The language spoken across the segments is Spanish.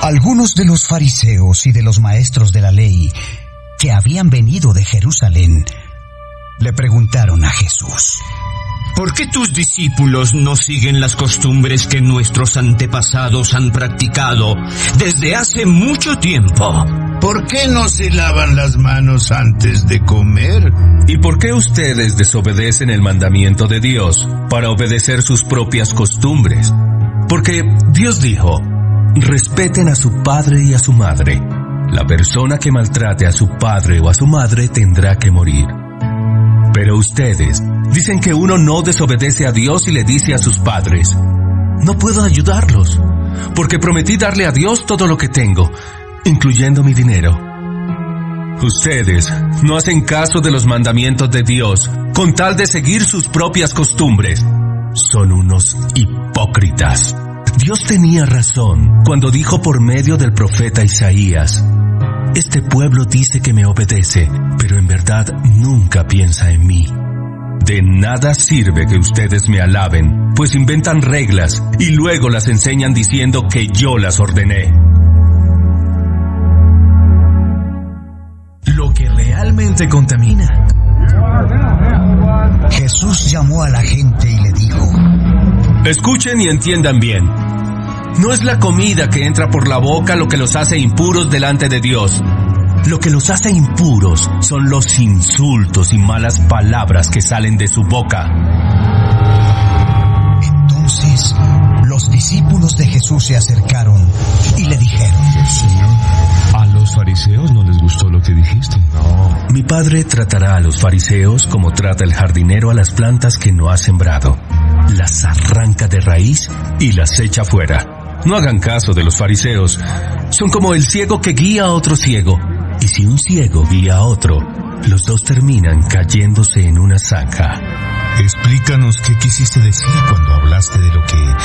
Algunos de los fariseos y de los maestros de la ley, que habían venido de Jerusalén, le preguntaron a Jesús: ¿por qué tus discípulos no siguen las costumbres que nuestros antepasados han practicado desde hace mucho tiempo? ¿Por qué no se lavan las manos antes de comer? ¿Y por qué ustedes desobedecen el mandamiento de Dios para obedecer sus propias costumbres? Porque Dios dijo: respeten a su padre y a su madre. La persona que maltrate a su padre o a su madre tendrá que morir. Pero ustedes dicen que uno no desobedece a Dios y le dice a sus padres: no puedo ayudarlos, porque prometí darle a Dios todo lo que tengo, incluyendo mi dinero. Ustedes no hacen caso de los mandamientos de Dios con tal de seguir sus propias costumbres. Son unos hipócritas. Dios tenía razón cuando dijo por medio del profeta Isaías: este pueblo dice que me obedece, pero en verdad nunca piensa en mí. De nada sirve que ustedes me alaben, pues inventan reglas y luego las enseñan diciendo que yo las ordené. Lo que realmente contamina. Jesús llamó a la gente y le dijo: escuchen y entiendan bien. No es la comida que entra por la boca lo que los hace impuros delante de Dios. Lo que los hace impuros son los insultos y malas palabras que salen de su boca. Entonces, los discípulos de Jesús se acercaron y le dijeron: Señor, a los fariseos no les gustó lo que dijiste. No. Mi Padre tratará a los fariseos como trata el jardinero a las plantas que no ha sembrado. Las arranca de raíz y las echa fuera. No hagan caso de los fariseos. Son como el ciego que guía a otro ciego. Y si un ciego guía a otro, los dos terminan cayéndose en una zanja. Explícanos qué quisiste decir cuando hablaste de lo que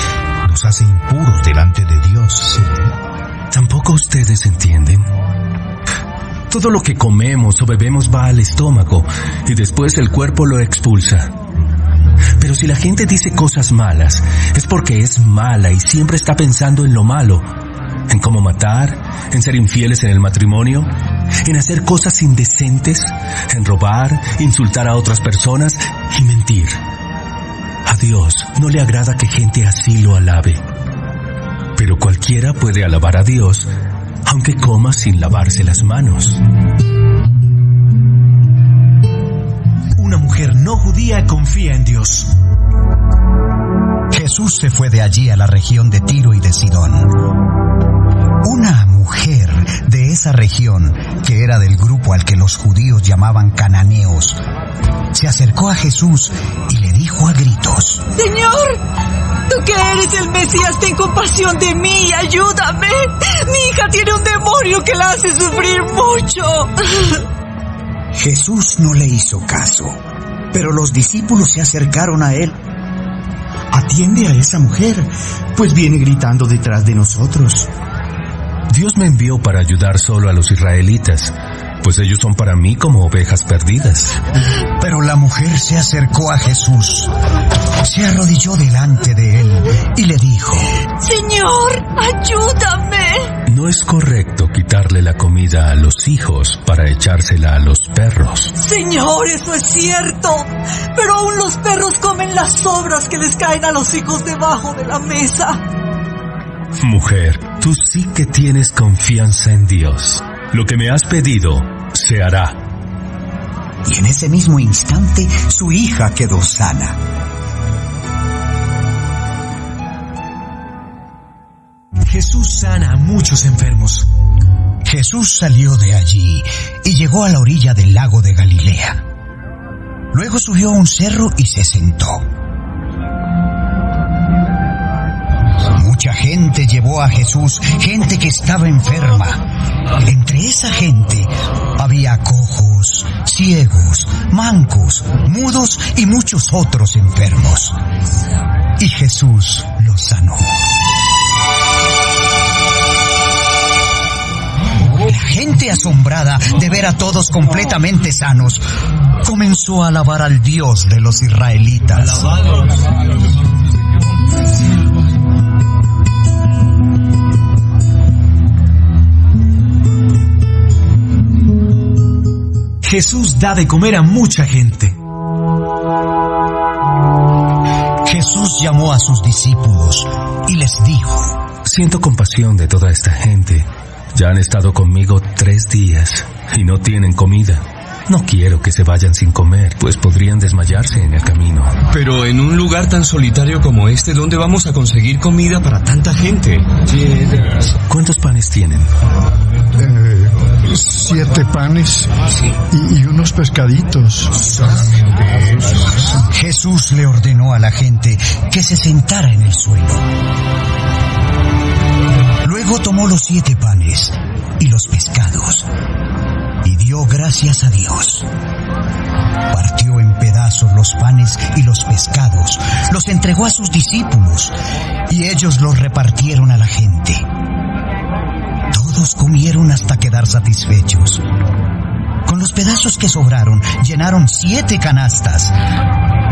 nos hace impuros delante de Dios. ¿Tampoco ustedes entienden? Todo lo que comemos o bebemos va al estómago y después el cuerpo lo expulsa. Pero si la gente dice cosas malas, es porque es mala y siempre está pensando en lo malo, en cómo matar, en ser infieles en el matrimonio, en hacer cosas indecentes, en robar, insultar a otras personas y mentir. A Dios no le agrada que gente así lo alabe. Pero cualquiera puede alabar a Dios, aunque coma sin lavarse las manos. Una mujer no judía confía en Dios. Jesús se fue de allí a la región de Tiro y de Sidón. Una mujer de esa región, que era del grupo al que los judíos llamaban cananeos, se acercó a Jesús y le dijo a gritos: Señor, tú que eres el Mesías, ten compasión de mí y ayúdame. Mi hija tiene un demonio que la hace sufrir mucho. Jesús no le hizo caso, pero los discípulos se acercaron a él. Atiende a esa mujer, pues viene gritando detrás de nosotros. Dios me envió para ayudar solo a los israelitas, pues ellos son para mí como ovejas perdidas. Pero la mujer se acercó a Jesús, se arrodilló delante de él y le dijo: Señor, ayúdame. No es correcto quitarle la comida a los hijos para echársela a los perros. Señor, eso es cierto, pero aún los perros comen las sobras que les caen a los hijos debajo de la mesa. Mujer, tú sí que tienes confianza en Dios. Lo que me has pedido se hará. Y en ese mismo instante su hija quedó sana. Jesús sana a muchos enfermos. Jesús salió de allí y llegó a la orilla del lago de Galilea. Luego subió a un cerro y se sentó. Mucha gente llevó a Jesús, gente que estaba enferma. Entre esa gente había cojos, ciegos, mancos, mudos y muchos otros enfermos. Y Jesús los sanó. La gente, asombrada de ver a todos completamente sanos, comenzó a alabar al Dios de los israelitas. Jesús da de comer a mucha gente. Jesús llamó a sus discípulos y les dijo: Siento compasión de toda esta gente. Ya han estado conmigo 3 días y no tienen comida. No quiero que se vayan sin comer, pues podrían desmayarse en el camino. Pero en un lugar tan solitario como este, ¿dónde vamos a conseguir comida para tanta gente? ¿Cuántos panes tienen? 7 panes y unos pescaditos. Jesús le ordenó a la gente que se sentara en el suelo. Luego tomó los 7 panes y los pescados y dio gracias a Dios. Partió en pedazos los panes y los pescados, los entregó a sus discípulos y ellos los repartieron a la gente. Todos comieron hasta quedar satisfechos. Con los pedazos que sobraron, llenaron 7 canastas.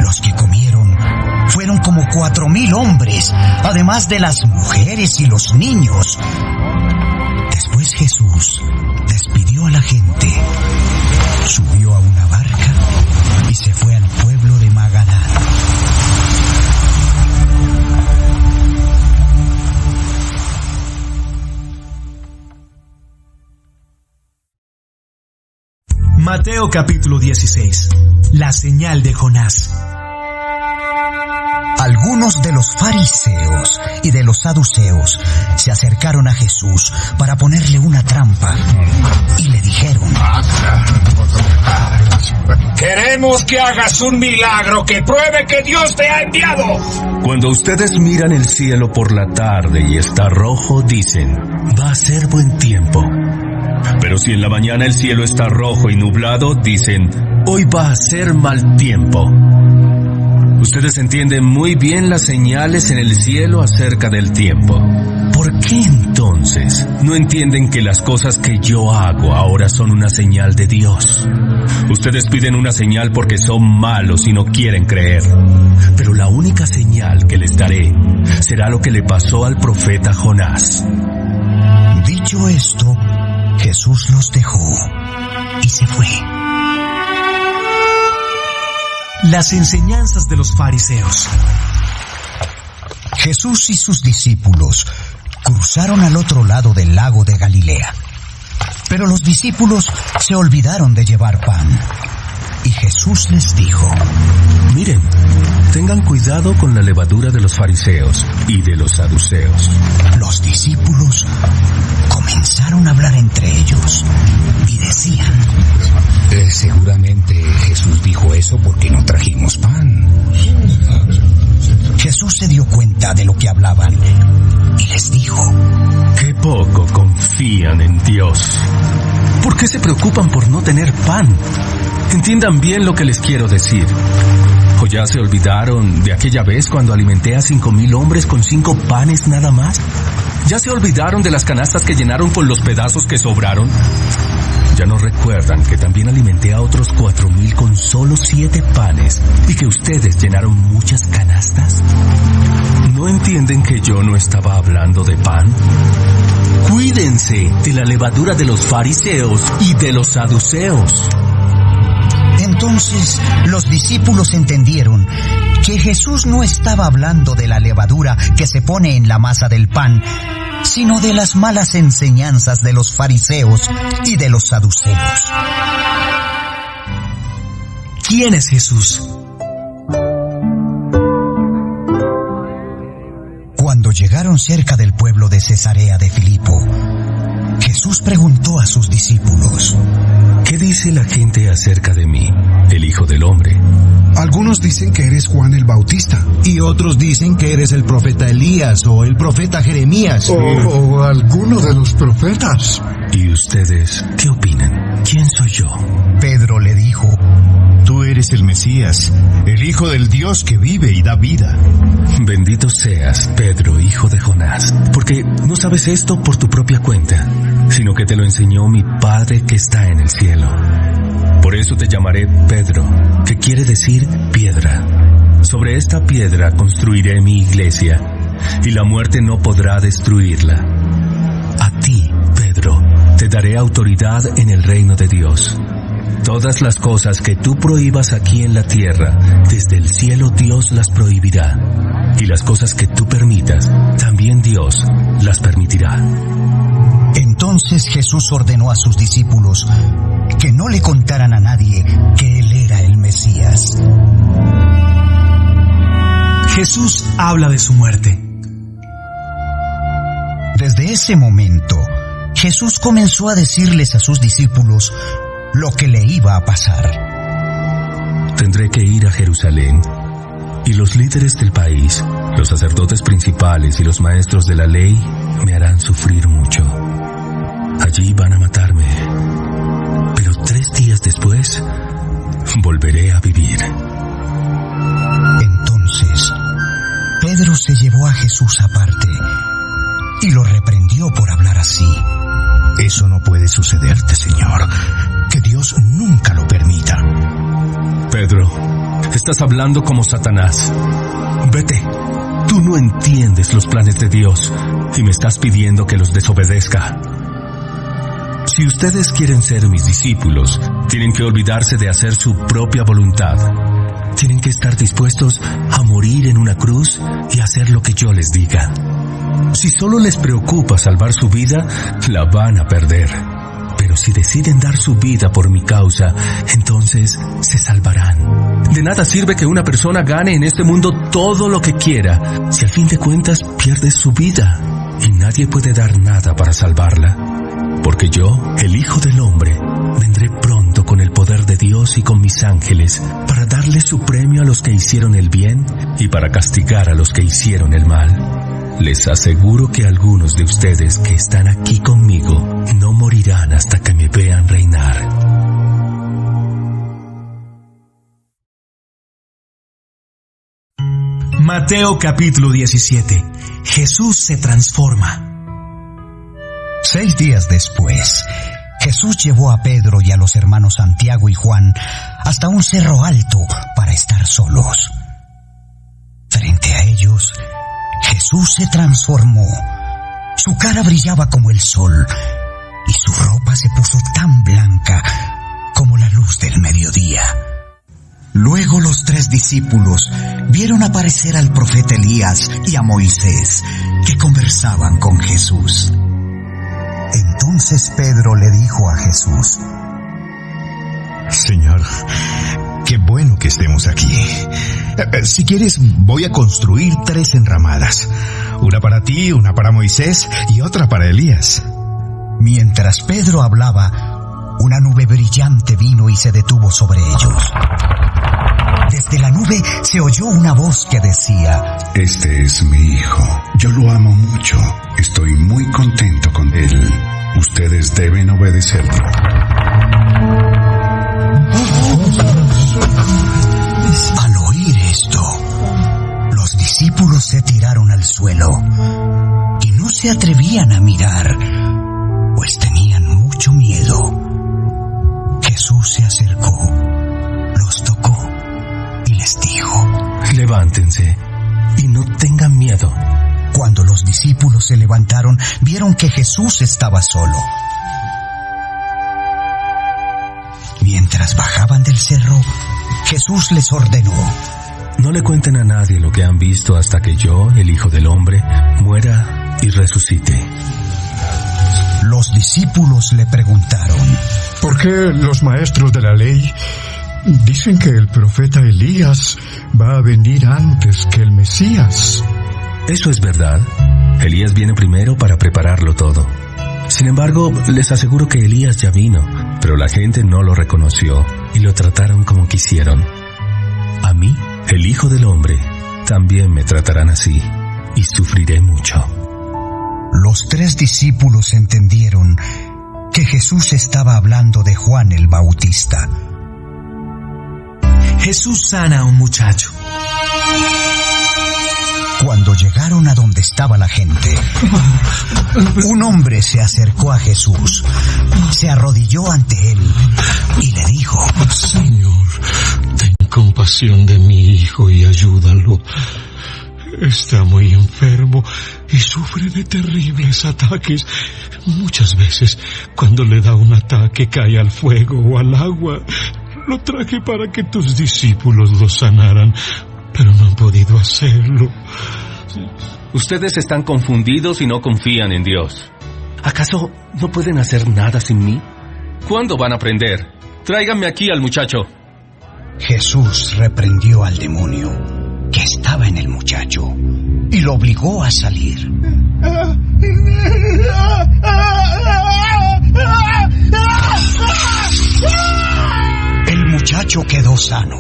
Los que comieron fueron como 4,000 hombres, además de las mujeres y los niños. Después Jesús despidió a la gente, subió a una barca y se fue al pueblo de Magadán. Mateo capítulo 16. La señal de Jonás. Algunos de los fariseos y de los saduceos se acercaron a Jesús para ponerle una trampa y le dijeron: Queremos que hagas un milagro que pruebe que Dios te ha enviado. Cuando ustedes miran el cielo por la tarde y está rojo, dicen: va a ser buen tiempo. Pero si en la mañana el cielo está rojo y nublado, dicen: hoy va a ser mal tiempo. Ustedes entienden muy bien las señales en el cielo acerca del tiempo. ¿Por qué entonces no entienden que las cosas que yo hago ahora son una señal de Dios? Ustedes piden una señal porque son malos y no quieren creer. Pero la única señal que les daré será lo que le pasó al profeta Jonás. Dicho esto, Jesús los dejó y se fue. Las enseñanzas de los fariseos. Jesús y sus discípulos cruzaron al otro lado del lago de Galilea. Pero los discípulos se olvidaron de llevar pan. Y Jesús les dijo: miren, tengan cuidado con la levadura de los fariseos y de los saduceos. Los discípulos comenzaron a hablar entre ellos y decían: seguramente Jesús dijo eso porque no trajimos pan. Jesús se dio cuenta de lo que hablaban y les dijo: qué poco confían en Dios. ¿Por qué se preocupan por no tener pan? Entiendan bien lo que les quiero decir. ¿O ya se olvidaron de aquella vez cuando alimenté a 5,000 hombres con 5 panes nada más? ¿Ya se olvidaron de las canastas que llenaron con los pedazos que sobraron? ¿Ya no recuerdan que también alimenté a otros 4,000 con solo 7 panes y que ustedes llenaron muchas canastas? ¿No entienden que yo no estaba hablando de pan? Cuídense de la levadura de los fariseos y de los saduceos. Entonces los discípulos entendieron que Jesús no estaba hablando de la levadura que se pone en la masa del pan, sino de las malas enseñanzas de los fariseos y de los saduceos. ¿Quién es Jesús? Cuando llegaron cerca del pueblo de Cesarea de Filipo, Jesús preguntó a sus discípulos: ¿qué dice la gente acerca de mí, el Hijo del Hombre? Algunos dicen que eres Juan el Bautista. Y otros dicen que eres el profeta Elías o el profeta Jeremías. O alguno de los profetas. ¿Y ustedes qué opinan? ¿Quién soy yo? Pedro le dijo: tú eres el Mesías, el Hijo del Dios que vive y da vida. Bendito seas, Pedro, hijo de Jonás, porque no sabes esto por tu propia cuenta, sino que te lo enseñó mi Padre que está en el cielo. Por eso te llamaré Pedro, que quiere decir piedra. Sobre esta piedra construiré mi iglesia, y la muerte no podrá destruirla. A ti, Pedro, te daré autoridad en el reino de Dios. Todas las cosas que tú prohíbas aquí en la tierra, desde el cielo Dios las prohibirá. Y las cosas que tú permitas, también Dios las permitirá. Entonces Jesús ordenó a sus discípulos que no le contaran a nadie que él era el Mesías. Jesús habla de su muerte. Desde ese momento, Jesús comenzó a decirles a sus discípulos lo que le iba a pasar. Tendré que ir a Jerusalén, y los líderes del país, los sacerdotes principales y los maestros de la ley me harán sufrir mucho. Allí van a matarme, pero 3 días después volveré a vivir. Entonces, Pedro se llevó a Jesús aparte y lo reprendió por hablar así. Eso no puede sucederte, Señor. Que Dios nunca lo permita. Pedro, estás hablando como Satanás. Vete. Tú no entiendes los planes de Dios y me estás pidiendo que los desobedezca. Si ustedes quieren ser mis discípulos, tienen que olvidarse de hacer su propia voluntad. Tienen que estar dispuestos a morir en una cruz y hacer lo que yo les diga. Si solo les preocupa salvar su vida, la van a perder. Pero si deciden dar su vida por mi causa, entonces se salvarán. De nada sirve que una persona gane en este mundo todo lo que quiera, si al fin de cuentas pierde su vida, y nadie puede dar nada para salvarla. Porque yo, el Hijo del Hombre, vendré pronto con el poder de Dios y con mis ángeles, para darle su premio a los que hicieron el bien y para castigar a los que hicieron el mal. Les aseguro que algunos de ustedes que están aquí conmigo no morirán hasta que me vean reinar. Mateo capítulo 17. Jesús se transforma. 6 días después, Jesús llevó a Pedro y a los hermanos Santiago y Juan hasta un cerro alto para estar solos. Frente a ellos, Jesús se transformó. Su cara brillaba como el sol y su ropa se puso tan blanca como la luz del mediodía. Luego los 3 discípulos vieron aparecer al profeta Elías y a Moisés, que conversaban con Jesús. Entonces Pedro le dijo a Jesús: Señor, qué bueno que estemos aquí. Si quieres, voy a construir 3 enramadas. Una para ti, una para Moisés y otra para Elías. Mientras Pedro hablaba, una nube brillante vino y se detuvo sobre ellos. Desde la nube se oyó una voz que decía: Este es mi hijo, yo lo amo mucho, estoy muy contento con él. Ustedes deben obedecerlo. Al oír esto, los discípulos se tiraron al suelo y no se atrevían a mirar, pues tenían mucho miedo. Jesús se acercó, los tocó y les dijo: Levántense y no tengan miedo. Cuando los discípulos se levantaron, vieron que Jesús estaba solo. Mientras bajaban del cerro, Jesús les ordenó: No le cuenten a nadie lo que han visto hasta que yo, el Hijo del Hombre, muera y resucite. Los discípulos le preguntaron: ¿Por qué los maestros de la ley dicen que el profeta Elías va a venir antes que el Mesías? Eso es verdad. Elías viene primero para prepararlo todo. Sin embargo, les aseguro que Elías ya vino, pero la gente no lo reconoció y lo trataron como quisieron. A mí, el Hijo del Hombre, también me tratarán así y sufriré mucho. Los 3 discípulos entendieron que Jesús estaba hablando de Juan el Bautista. Jesús sana a un muchacho. Cuando llegaron a donde estaba la gente, un hombre se acercó a Jesús, se arrodilló ante él y le dijo: Señor, ten compasión de mi hijo y ayúdalo. Está muy enfermo y sufre de terribles ataques. Muchas veces, cuando le da un ataque, cae al fuego o al agua. Lo traje para que tus discípulos lo sanaran, pero no han podido hacerlo. Ustedes están confundidos y no confían en Dios. ¿Acaso no pueden hacer nada sin mí? ¿Cuándo van a aprender? Tráiganme aquí al muchacho. Jesús reprendió al demonio que estaba en el muchacho y lo obligó a salir. El muchacho quedó sano.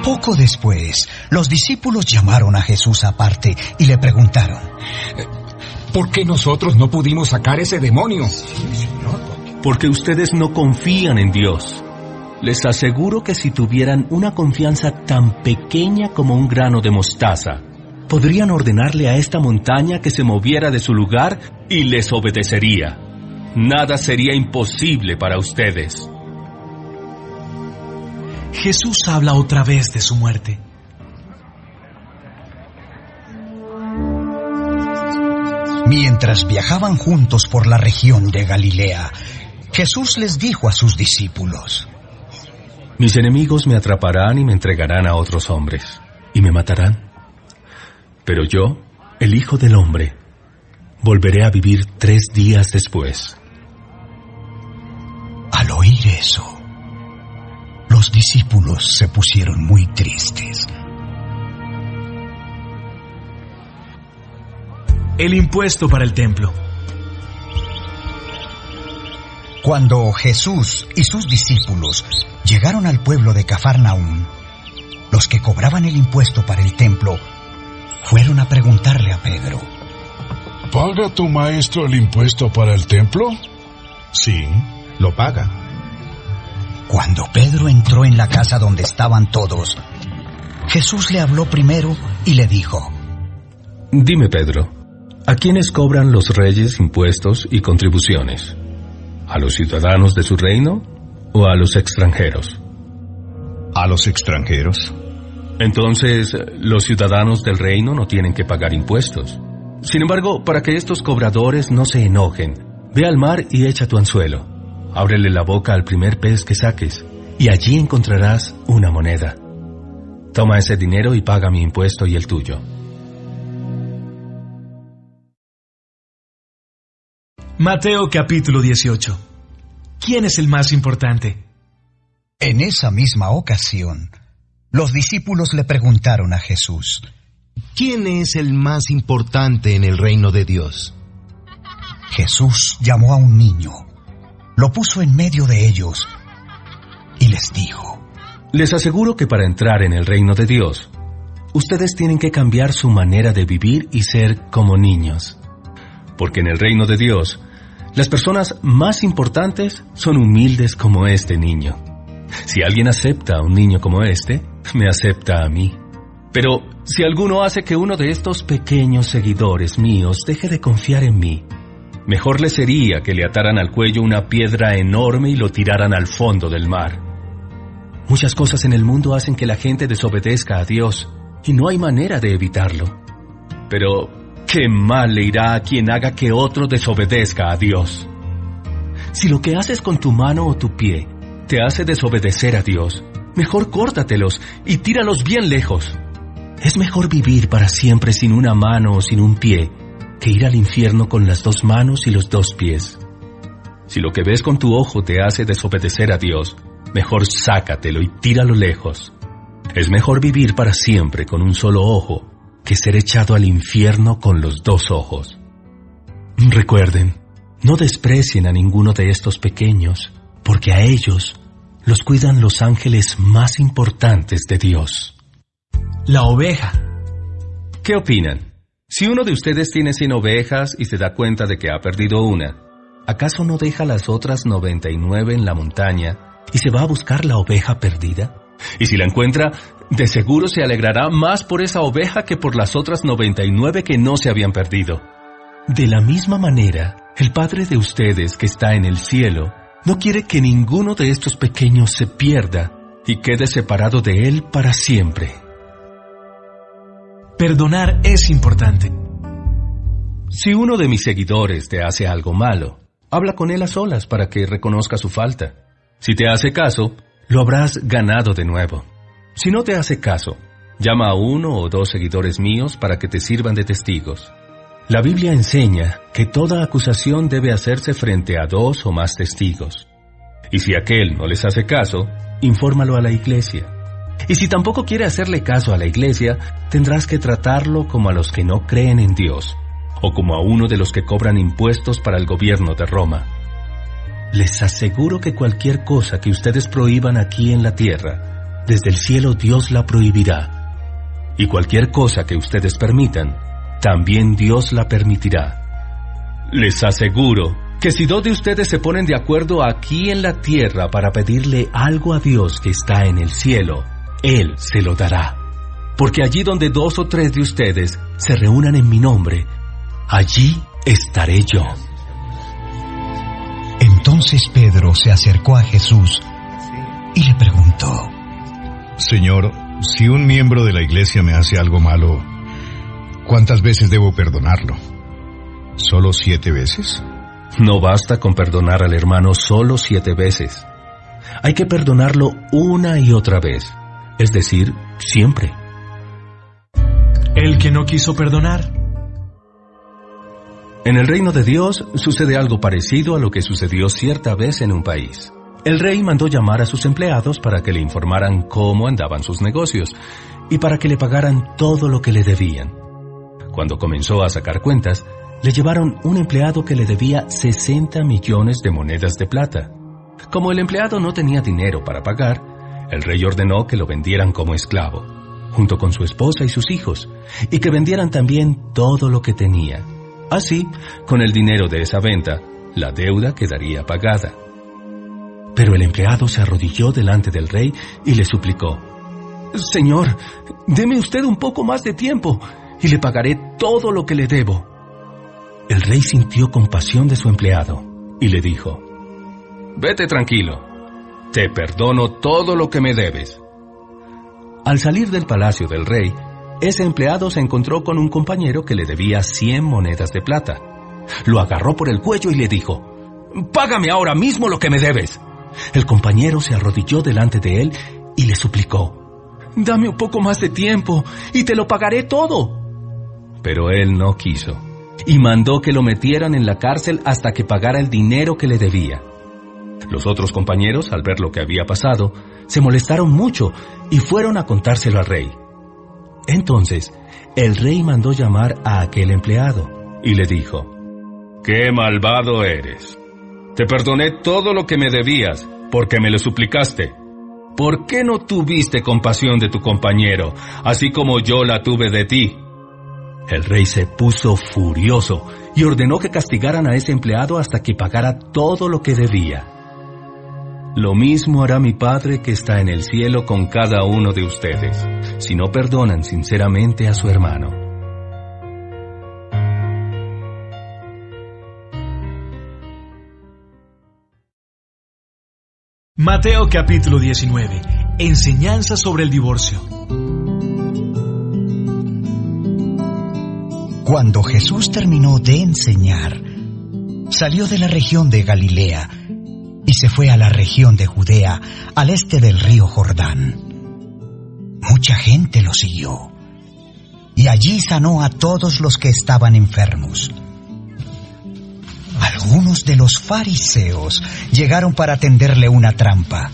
Poco después, los discípulos llamaron a Jesús aparte y le preguntaron: ¿por qué nosotros no pudimos sacar ese demonio? Porque ustedes no confían en Dios. Les aseguro que si tuvieran una confianza tan pequeña como un grano de mostaza, podrían ordenarle a esta montaña que se moviera de su lugar y les obedecería. Nada sería imposible para ustedes. Jesús habla otra vez de su muerte. Mientras viajaban juntos por la región de Galilea, Jesús les dijo a sus discípulos: mis enemigos me atraparán y me entregarán a otros hombres, y me matarán. Pero yo, el Hijo del Hombre, volveré a vivir 3 días después. Al oír eso, los discípulos se pusieron muy tristes. El impuesto para el templo. Cuando Jesús y sus discípulos llegaron al pueblo de Cafarnaúm, los que cobraban el impuesto para el templo fueron a preguntarle a Pedro: ¿paga tu maestro el impuesto para el templo? Sí, lo paga. Cuando Pedro entró en la casa donde estaban todos, Jesús le habló primero y le dijo: dime, Pedro, ¿a quiénes cobran los reyes impuestos y contribuciones? ¿A los ciudadanos de su reino o a los extranjeros? ¿A los extranjeros? Entonces, los ciudadanos del reino no tienen que pagar impuestos. Sin embargo, para que estos cobradores no se enojen, ve al mar y echa tu anzuelo. Ábrele la boca al primer pez que saques, y allí encontrarás una moneda. Toma ese dinero y paga mi impuesto y el tuyo. Mateo capítulo 18. ¿Quién es el más importante? En esa misma ocasión, los discípulos le preguntaron a Jesús: ¿quién es el más importante en el reino de Dios? Jesús llamó a un niño, lo puso en medio de ellos y les dijo: les aseguro que para entrar en el reino de Dios, ustedes tienen que cambiar su manera de vivir y ser como niños. Porque en el reino de Dios, las personas más importantes son humildes como este niño. Si alguien acepta a un niño como este, me acepta a mí. Pero si alguno hace que uno de estos pequeños seguidores míos deje de confiar en mí, mejor le sería que le ataran al cuello una piedra enorme y lo tiraran al fondo del mar. Muchas cosas en el mundo hacen que la gente desobedezca a Dios, y no hay manera de evitarlo. Pero qué mal le irá a quien haga que otro desobedezca a Dios. Si lo que haces con tu mano o tu pie te hace desobedecer a Dios, mejor córtatelos y tíralos bien lejos. Es mejor vivir para siempre sin una mano o sin un pie que ir al infierno con las 2 manos y los 2 pies. Si lo que ves con tu ojo te hace desobedecer a Dios, mejor sácatelo y tíralo lejos. Es mejor vivir para siempre con un solo ojo que ser echado al infierno con los 2 ojos. Recuerden, no desprecien a ninguno de estos pequeños, porque a ellos los cuidan los ángeles más importantes de Dios. La oveja. ¿Qué opinan? Si uno de ustedes tiene 100 ovejas y se da cuenta de que ha perdido una, ¿acaso no deja las otras 99 en la montaña y se va a buscar la oveja perdida? Y si la encuentra, de seguro se alegrará más por esa oveja que por las otras 99 que no se habían perdido. De la misma manera, el Padre de ustedes que está en el cielo no quiere que ninguno de estos pequeños se pierda y quede separado de Él para siempre. Perdonar es importante. Si uno de mis seguidores te hace algo malo, habla con él a solas para que reconozca su falta. Si te hace caso, lo habrás ganado de nuevo. Si no te hace caso, llama a 1 o 2 seguidores míos para que te sirvan de testigos. La Biblia enseña que toda acusación debe hacerse frente a 2 o más testigos. Y si aquel no les hace caso, infórmalo a la iglesia. Y si tampoco quiere hacerle caso a la iglesia, tendrás que tratarlo como a los que no creen en Dios, o como a uno de los que cobran impuestos para el gobierno de Roma. Les aseguro que cualquier cosa que ustedes prohíban aquí en la tierra, desde el cielo Dios la prohibirá. Y cualquier cosa que ustedes permitan, también Dios la permitirá. Les aseguro que si 2 de ustedes se ponen de acuerdo aquí en la tierra para pedirle algo a Dios que está en el cielo, Él se lo dará. Porque allí donde 2 o 3 de ustedes se reúnan en mi nombre, allí estaré yo. Entonces Pedro se acercó a Jesús y le preguntó: Señor, si un miembro de la iglesia me hace algo malo, ¿cuántas veces debo perdonarlo? ¿Solo 7 veces? No basta con perdonar al hermano solo 7 veces. Hay que perdonarlo una y otra vez, es decir, siempre. El que no quiso perdonar. En el reino de Dios sucede algo parecido a lo que sucedió cierta vez en un país. El rey mandó llamar a sus empleados para que le informaran cómo andaban sus negocios y para que le pagaran todo lo que le debían. Cuando comenzó a sacar cuentas, le llevaron un empleado que le debía 60 millones de monedas de plata. Como el empleado no tenía dinero para pagar, el rey ordenó que lo vendieran como esclavo, junto con su esposa y sus hijos, y que vendieran también todo lo que tenía. Así, con el dinero de esa venta, la deuda quedaría pagada. Pero el empleado se arrodilló delante del rey y le suplicó: Señor, deme usted un poco más de tiempo y le pagaré todo lo que le debo. El rey sintió compasión de su empleado y le dijo: Vete tranquilo, te perdono todo lo que me debes. Al salir del palacio del rey, ese empleado se encontró con un compañero que le debía 100 monedas de plata. Lo agarró por el cuello y le dijo: Págame ahora mismo lo que me debes. El compañero se arrodilló delante de él y le suplicó: Dame un poco más de tiempo y te lo pagaré todo. Pero él no quiso y mandó que lo metieran en la cárcel hasta que pagara el dinero que le debía. Los otros compañeros, al ver lo que había pasado, se molestaron mucho y fueron a contárselo al rey. Entonces, el rey mandó llamar a aquel empleado y le dijo: ¡Qué malvado eres! Te perdoné todo lo que me debías porque me lo suplicaste. ¿Por qué no tuviste compasión de tu compañero, así como yo la tuve de ti? El rey se puso furioso y ordenó que castigaran a ese empleado hasta que pagara todo lo que debía. Lo mismo hará mi Padre que está en el cielo con cada uno de ustedes, si no perdonan sinceramente a su hermano. Mateo capítulo 19. Enseñanza sobre el divorcio. Cuando Jesús terminó de enseñar, salió de la región de Galilea y se fue a la región de Judea, al este del río Jordán. Mucha gente lo siguió, y allí sanó a todos los que estaban enfermos. Algunos de los fariseos llegaron para tenderle una trampa.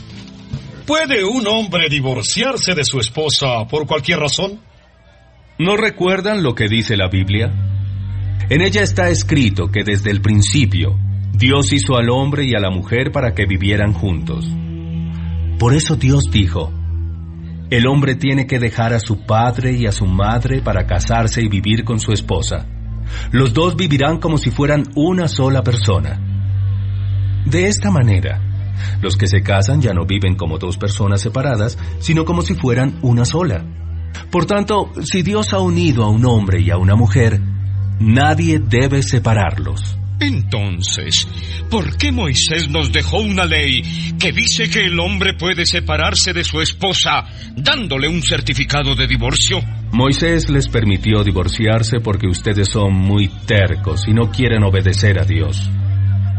¿Puede un hombre divorciarse de su esposa por cualquier razón? ¿No recuerdan lo que dice la Biblia? En ella está escrito que desde el principio Dios hizo al hombre y a la mujer para que vivieran juntos. Por eso Dios dijo: el hombre tiene que dejar a su padre y a su madre para casarse y vivir con su esposa. Los dos vivirán como si fueran una sola persona. De esta manera, los que se casan ya no viven como dos personas separadas, sino como si fueran una sola. Por tanto, si Dios ha unido a un hombre y a una mujer, nadie debe separarlos. Entonces, ¿por qué Moisés nos dejó una ley que dice que el hombre puede separarse de su esposa dándole un certificado de divorcio? Moisés les permitió divorciarse porque ustedes son muy tercos y no quieren obedecer a Dios.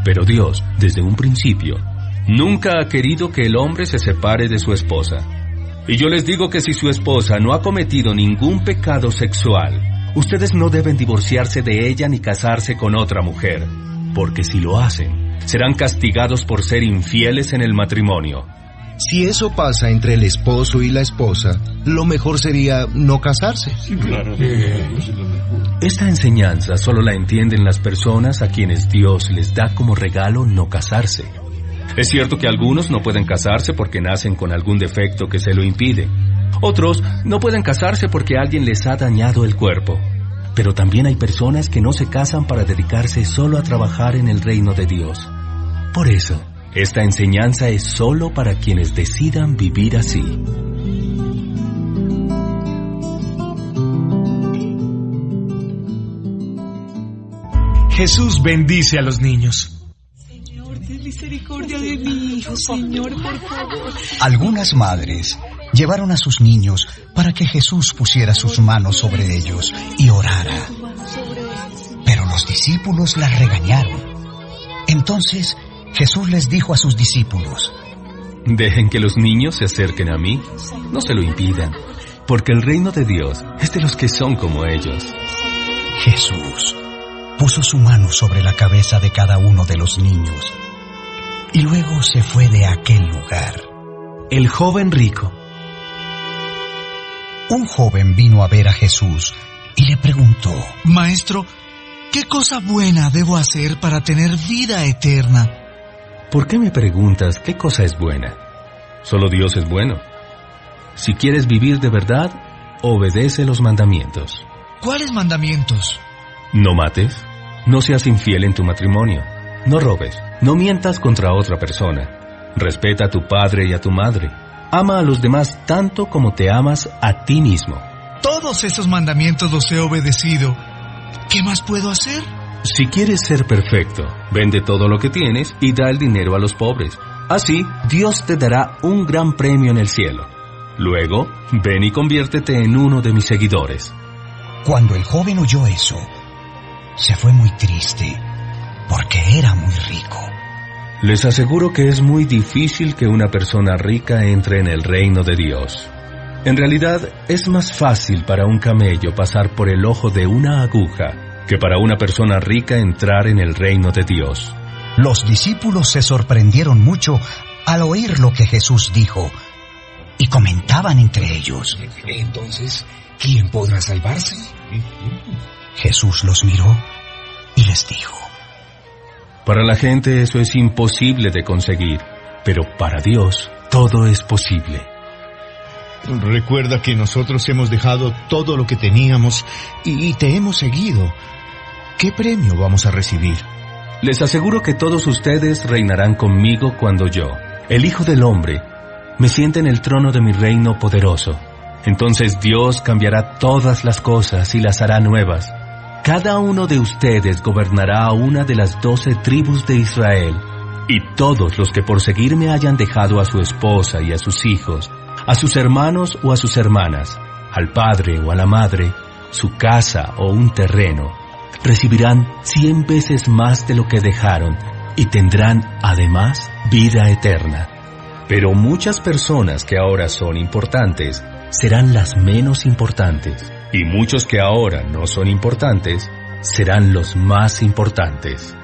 Pero Dios, desde un principio, nunca ha querido que el hombre se separe de su esposa. Y yo les digo que si su esposa no ha cometido ningún pecado sexual, ustedes no deben divorciarse de ella ni casarse con otra mujer, porque si lo hacen, serán castigados por ser infieles en el matrimonio. Si eso pasa entre el esposo y la esposa, lo mejor sería no casarse. Sí, claro. Esta enseñanza solo la entienden las personas a quienes Dios les da como regalo no casarse. Es cierto que algunos no pueden casarse porque nacen con algún defecto que se lo impide. Otros no pueden casarse porque alguien les ha dañado el cuerpo. Pero también hay personas que no se casan para dedicarse solo a trabajar en el reino de Dios. Por eso, esta enseñanza es solo para quienes decidan vivir así. Jesús bendice a los niños. Señor, ten misericordia de mi hijo, Señor, por favor. Algunas madres llevaron a sus niños para que Jesús pusiera sus manos sobre ellos y orara. Pero los discípulos las regañaron. Entonces Jesús les dijo a sus discípulos: Dejen que los niños se acerquen a mí, no se lo impidan, porque el reino de Dios es de los que son como ellos. Jesús puso su mano sobre la cabeza de cada uno de los niños y luego se fue de aquel lugar. El joven rico. Un joven vino a ver a Jesús y le preguntó: Maestro, ¿qué cosa buena debo hacer para tener vida eterna? ¿Por qué me preguntas qué cosa es buena? Solo Dios es bueno. Si quieres vivir de verdad, obedece los mandamientos. ¿Cuáles mandamientos? No mates, no seas infiel en tu matrimonio, no robes, no mientas contra otra persona, respeta a tu padre y a tu madre, ama a los demás tanto como te amas a ti mismo. Todos esos mandamientos los he obedecido. ¿Qué más puedo hacer? Si quieres ser perfecto, vende todo lo que tienes y da el dinero a los pobres. Así, Dios te dará un gran premio en el cielo. Luego, ven y conviértete en uno de mis seguidores. Cuando el joven oyó eso, se fue muy triste, porque era muy rico. Les aseguro que es muy difícil que una persona rica entre en el reino de Dios. En realidad, es más fácil para un camello pasar por el ojo de una aguja que para una persona rica entrar en el reino de Dios. Los discípulos se sorprendieron mucho al oír lo que Jesús dijo y comentaban entre ellos: Entonces, ¿quién podrá salvarse? Jesús los miró y les dijo: Para la gente eso es imposible de conseguir, pero para Dios todo es posible. Recuerda que nosotros hemos dejado todo lo que teníamos y te hemos seguido. ¿Qué premio vamos a recibir? Les aseguro que todos ustedes reinarán conmigo cuando yo, el Hijo del Hombre, me siente en el trono de mi reino poderoso. Entonces Dios cambiará todas las cosas y las hará nuevas. Cada uno de ustedes gobernará a una de las 12 tribus de Israel. Y todos los que por seguirme hayan dejado a su esposa y a sus hijos, a sus hermanos o a sus hermanas, al padre o a la madre, su casa o un terreno, recibirán 100 veces más de lo que dejaron y tendrán, además, vida eterna. Pero muchas personas que ahora son importantes serán las menos importantes, y muchos que ahora no son importantes serán los más importantes.